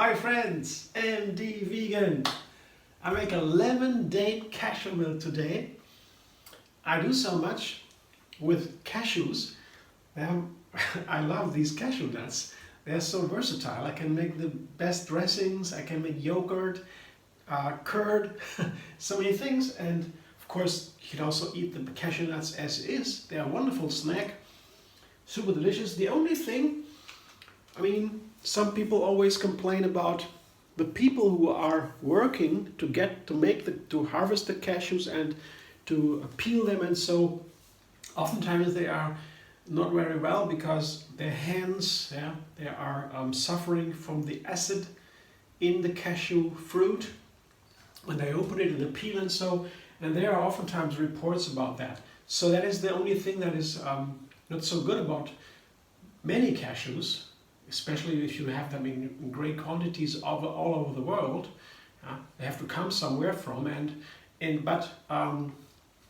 Hi friends, MD Vegan. I make a lemon date cashew milk today. I do so much with cashews. I love these cashew nuts. They're so versatile. I can make the best dressings, I can make yogurt, curd, so many things. And of course, you can also eat the cashew nuts as is. They're a wonderful snack, super delicious. The only thing, some people always complain about the people who are working to harvest the cashews and to peel them, and so oftentimes they are not very well because their hands, they are suffering from the acid in the cashew fruit when they open it and the peel, and there are oftentimes reports about that. So that is the only thing that is not so good about many cashews, especially if you have them in great quantities all over the world. They have to come somewhere from,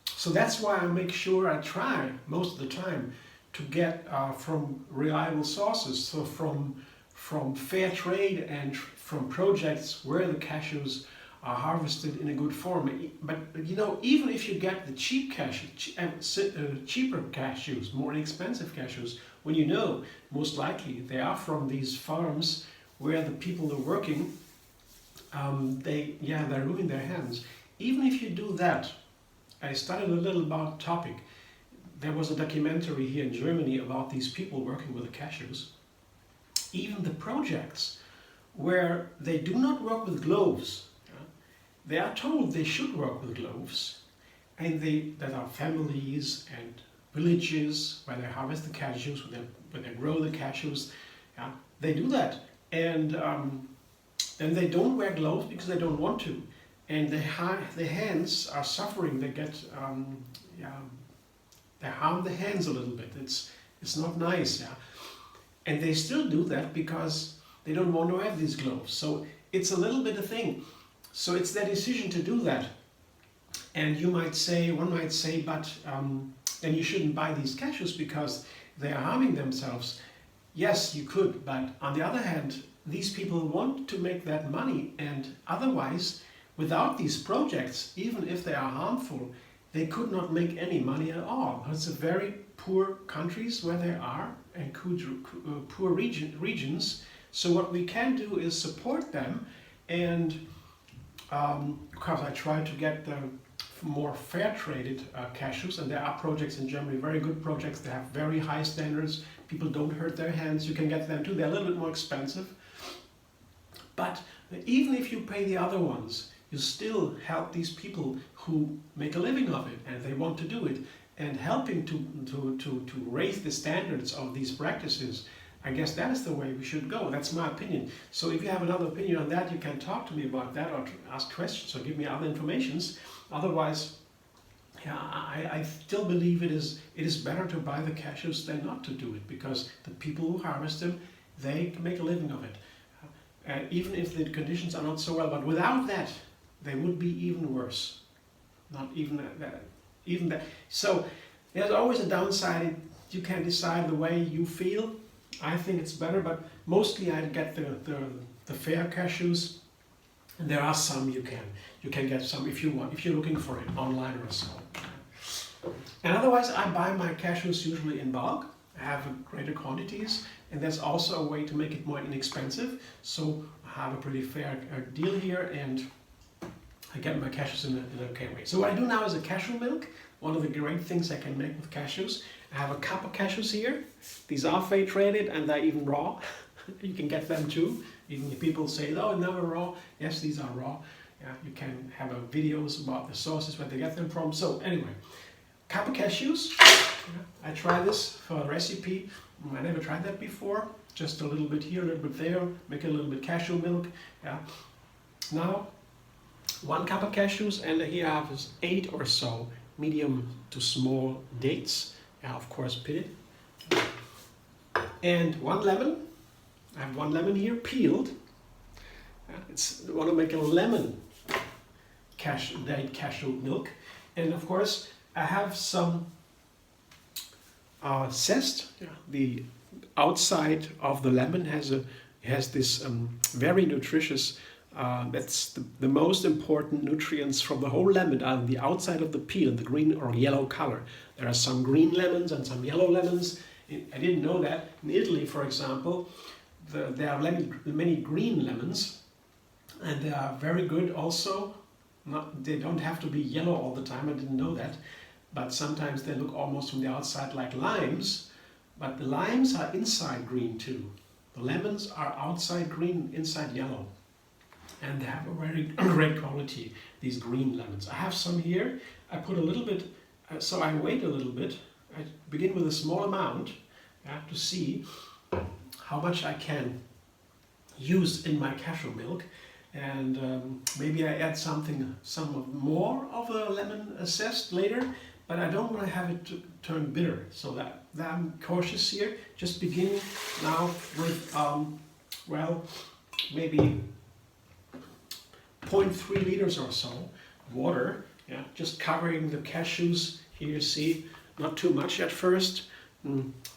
so that's why I make sure I try most of the time to get from reliable sources, so from fair trade and from projects where the cashews are harvested in a good form. But even if you get the cheap cheaper cashews, more inexpensive cashews, when most likely they are from these farms where the people are working, they're ruining their hands. Even if you do that, I studied a little about the topic. There was a documentary here in Germany about these people working with the cashews. Even the projects where they do not work with gloves, they are told they should work with gloves, and that are families and villages where they harvest the cashews, where they grow the cashews. They do that, and then they don't wear gloves because they don't want to, and their hands are suffering. They get they harm the hands a little bit. It's not nice, and they still do that because they don't want to have these gloves. So it's a little bit a thing. So it's their decision to do that. And one might say, but then you shouldn't buy these cashews because they are harming themselves. Yes, you could, but on the other hand, these people want to make that money, and otherwise, without these projects, even if they are harmful, they could not make any money at all. It's a very poor countries where they are, and poor regions. So what we can do is support them, and because I try to get the more fair traded cashews, and there are projects in Germany, very good projects. They have very high standards. People don't hurt their hands. You can get them too. They're a little bit more expensive. But even if you pay the other ones, you still help these people who make a living of it and they want to do it, and helping to raise the standards of these practices. I guess that is the way we should go. That's my opinion. So if you have another opinion on that, you can talk to me about that or ask questions or give me other informations. Otherwise, I still believe it is better to buy the cashews than not to do it, because the people who harvest them, they can make a living of it. Even if the conditions are not so well, but without that, they would be even worse. Not even that. So there's always a downside. You can decide the way you feel. I think it's better, but mostly I get the fair cashews, and there are some you can get some if you want, if you're looking for it online or so. And otherwise, I buy my cashews usually in bulk. I have greater quantities, and that's also a way to make it more inexpensive. So I have a pretty fair deal here, and I get my cashews in an okay way. So what I do now is a cashew milk. One of the great things I can make with cashews. I have a cup of cashews here. These are fair traded, and they're even raw. You can get them too. Even if people say, oh, never raw. Yes, these are raw. You can have videos about the sources where they get them from. So anyway, cup of cashews. I try this for a recipe. I never tried that before. Just a little bit here, a little bit there. Make a little bit cashew milk. Now, 1 cup of cashews, and here I have 8 or so medium to small dates. Of course, pitted. And 1 lemon. I have 1 lemon here, peeled. I want to make a lemon date cashew milk. And of course, I have some zest. The outside of the lemon has a It has this very nutritious, that's the most important nutrients from the whole lemon are on the outside of the peel, the green or yellow color. There are some green lemons and some yellow lemons. I didn't know that. In Italy, for example, there are many green lemons, and they are very good also. They don't have to be yellow all the time, I didn't know that. But sometimes they look almost from the outside like limes, but the limes are inside green too. The lemons are outside green, inside yellow. And they have a very great quality, these green lemons. I have some here. I put a little bit, so I wait a little bit. I begin with a small amount, to see how much I can use in my cashew milk. And maybe I add some more of a lemon zest later, but I don't want to have it to turn bitter. So that I'm cautious here. Just beginning now with, well, maybe 0.3 liters or so water, just covering the cashews. Here you see, not too much at first.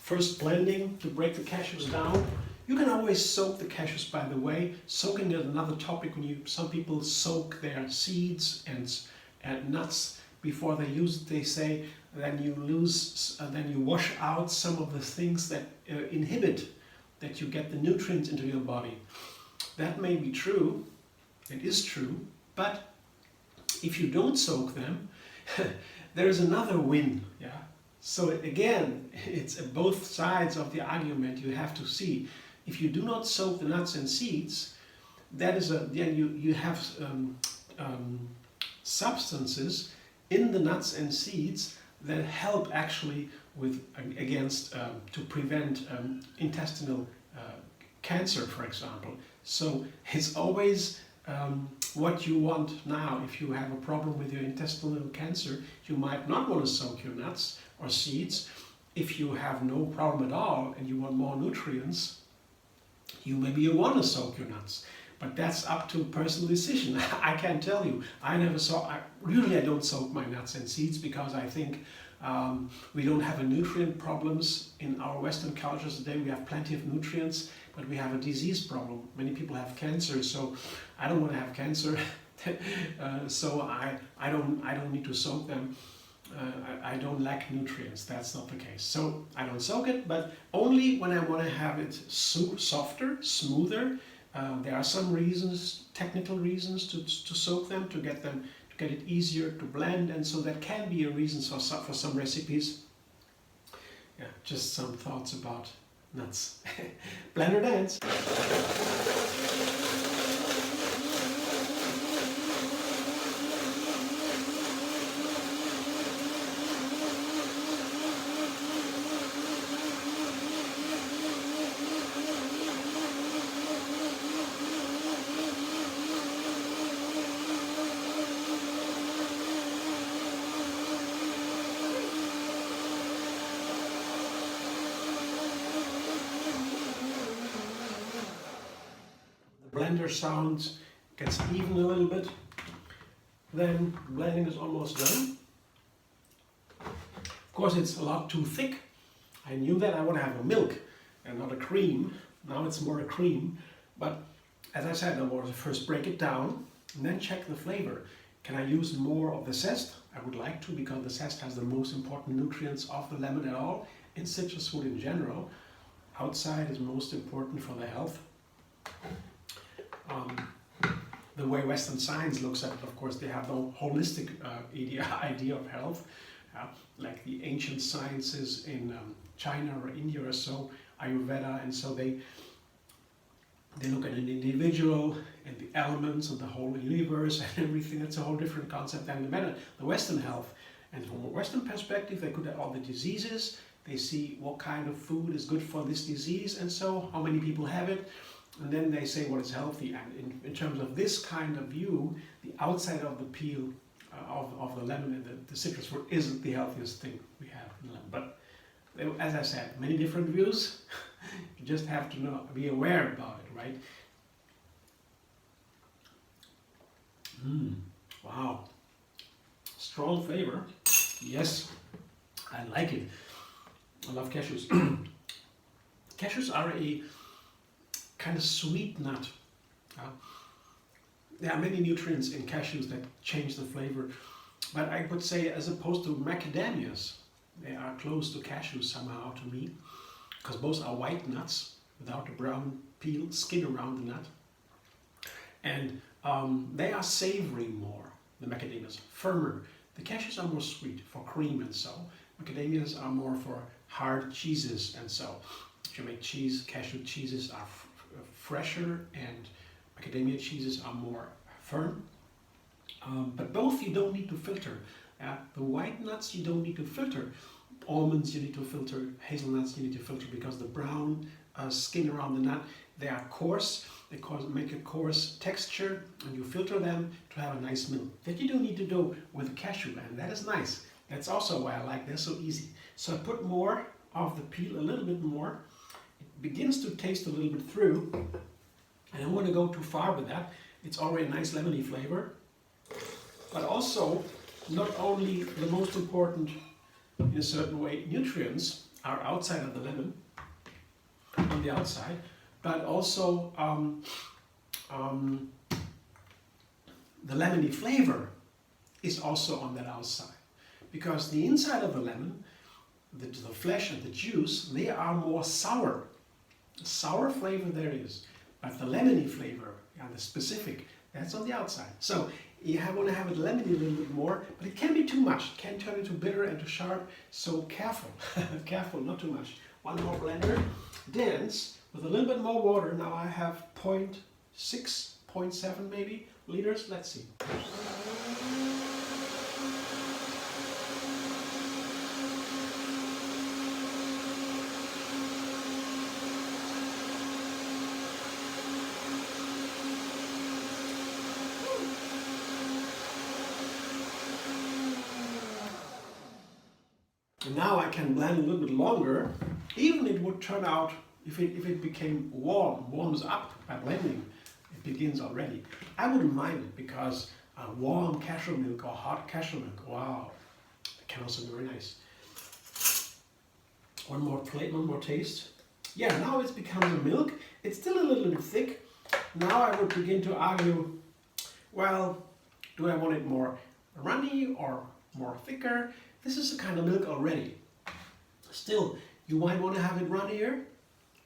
First blending to break the cashews down. You can always soak the cashews, by the way. Soaking is another topic. Some people soak their seeds and nuts before they use it. They say then you wash out some of the things that inhibit that you get the nutrients into your body. That may be true. It is true, but if you don't soak them, there is another win. So again, it's both sides of the argument you have to see. If you do not soak the nuts and seeds, then you have substances in the nuts and seeds that help actually to prevent intestinal cancer, for example. So it's always what you want now. If you have a problem with your intestinal cancer, you might not want to soak your nuts or seeds. If you have no problem at all and you want more nutrients, maybe you want to soak your nuts. But that's up to personal decision. I can't tell you. I don't soak my nuts and seeds because I think we don't have nutrient problems in our Western cultures today. We have plenty of nutrients, but we have a disease problem. Many people have cancer, so I don't want to have cancer. So I don't need to soak them. I don't lack nutrients. That's not the case. So I don't soak it, but only when I want to have it softer, smoother. There are some reasons, technical reasons, to soak them, to get it easier to blend, and so that can be a reason for some recipes. Just some thoughts about nuts. Blender dance. Blender sound gets even a little bit, then blending is almost done. Of course, it's a lot too thick. I knew that I want to have a milk and not a cream. Now it's more a cream, but as I said, I want to first break it down and then check the flavor. Can I use more of the zest? I would like to, because the zest has the most important nutrients of the lemon at all, in citrus fruit in general. Outside is most important for the health. The way Western science looks at it, of course, they have no holistic idea of health, like the ancient sciences in China or India or so, Ayurveda, and so they look at an individual and the elements and the whole universe and everything. That's a whole different concept than the Western health. And from a Western perspective, they look at all the diseases. They see what kind of food is good for this disease, and so how many people have it. And then they say what is healthy. And in terms of this kind of view, the outside of the peel of the lemon and the citrus fruit isn't the healthiest thing we have in lemon. But as I said, many different views. You just have to be aware about it, right? Wow. Strong flavor. Yes, I like it. I love cashews. Cashews are a kind of sweet nut. There are many nutrients in cashews that change the flavor, but I would say as opposed to macadamias, they are close to cashews somehow to me, because both are white nuts without the brown peel, skin around the nut. And they are savoring more, the macadamias, firmer. The cashews are more sweet for cream and so. Macadamias are more for hard cheeses and so. If you make cheese, cashew cheeses are fresher and macadamia cheeses are more firm. But both you don't need to filter. The white nuts you don't need to filter. Almonds you need to filter, hazelnuts you need to filter because the brown skin around the nut, they are coarse, they make a coarse texture and you filter them to have a nice milk. That you don't need to do with cashew, and that is nice. That's also why I like they're so easy. So I put more of the peel, a little bit more. It begins to taste a little bit through. I don't want to go too far with that. It's already a nice lemony flavor. But also, not only the most important, in a certain way, nutrients are outside of the lemon, on the outside, but also the lemony flavor is also on that outside. Because the inside of the lemon, the flesh and the juice, they are more sour. The sour flavor there is. But the lemony flavor, the specific, that's on the outside. So you want to have it lemony a little bit more, but it can be too much. It can turn into bitter and too sharp. So careful, careful, not too much. One more blender. Dense with a little bit more water. Now I have 0.6, 0.7 maybe liters. Let's see. And now I can blend a little bit longer. Even it would turn out, if it became warms up by blending, it begins already. I wouldn't mind it because warm cashew milk or hot cashew milk, wow, it can also be very nice. One more plate, one more taste. Yeah, now it's becomes a milk. It's still a little bit thick. Now I would begin to argue, well, do I want it more runny or more thicker? This is a kind of milk already. Still, you might want to have it runnier.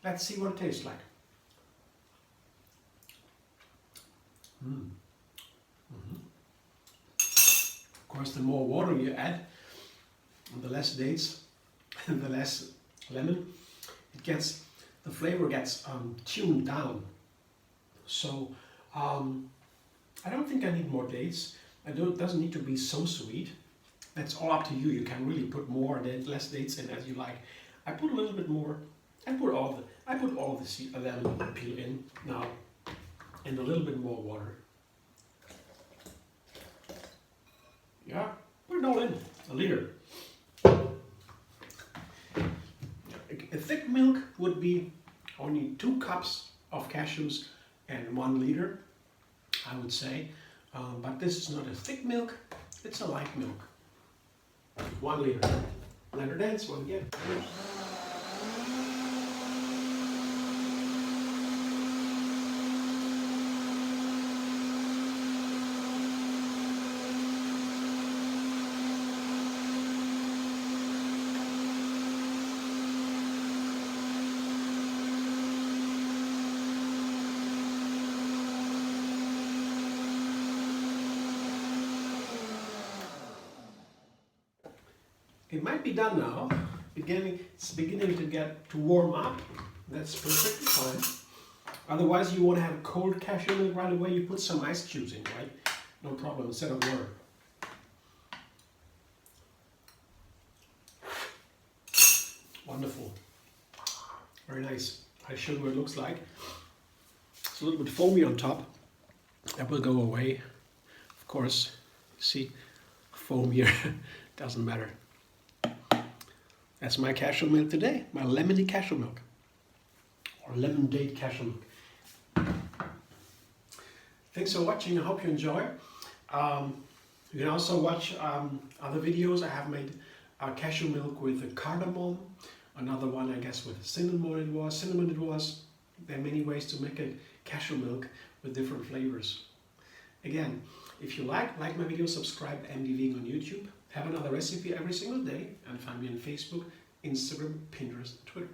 Let's see what it tastes like. Of course, the more water you add, and the less dates, and the less lemon, the flavor gets tuned down. So I don't think I need more dates. It doesn't need to be so sweet. That's all up to you. You can really put more or less dates in as you like. I put a little bit more. I put all the lemon peel in now, and a little bit more water. Yeah, put it all in. A liter. A thick milk would be only 2 cups of cashews and 1 liter, I would say. But this is not a thick milk. It's a light milk. 1 liter. Blender dance, one again. It might be done now. It's beginning to warm up. That's perfectly fine. Otherwise, you want to have cold cashew milk right away. You put some ice cubes in, right? No problem. Instead of water. Wonderful. Very nice. I'll show you what it looks like. It's a little bit foamy on top. That will go away. Of course, see, foam here. Doesn't matter. That's my cashew milk today, my lemony cashew milk, or lemon date cashew milk. Thanks for watching, I hope you enjoy. You can also watch other videos. I have made cashew milk with cardamom, another one I guess with cinnamon it was. there are many ways to make a cashew milk with different flavors. Again, if you like my video, subscribe to MD Vegan on YouTube. Have another recipe every single day, and find me on Facebook, Instagram, Pinterest, Twitter.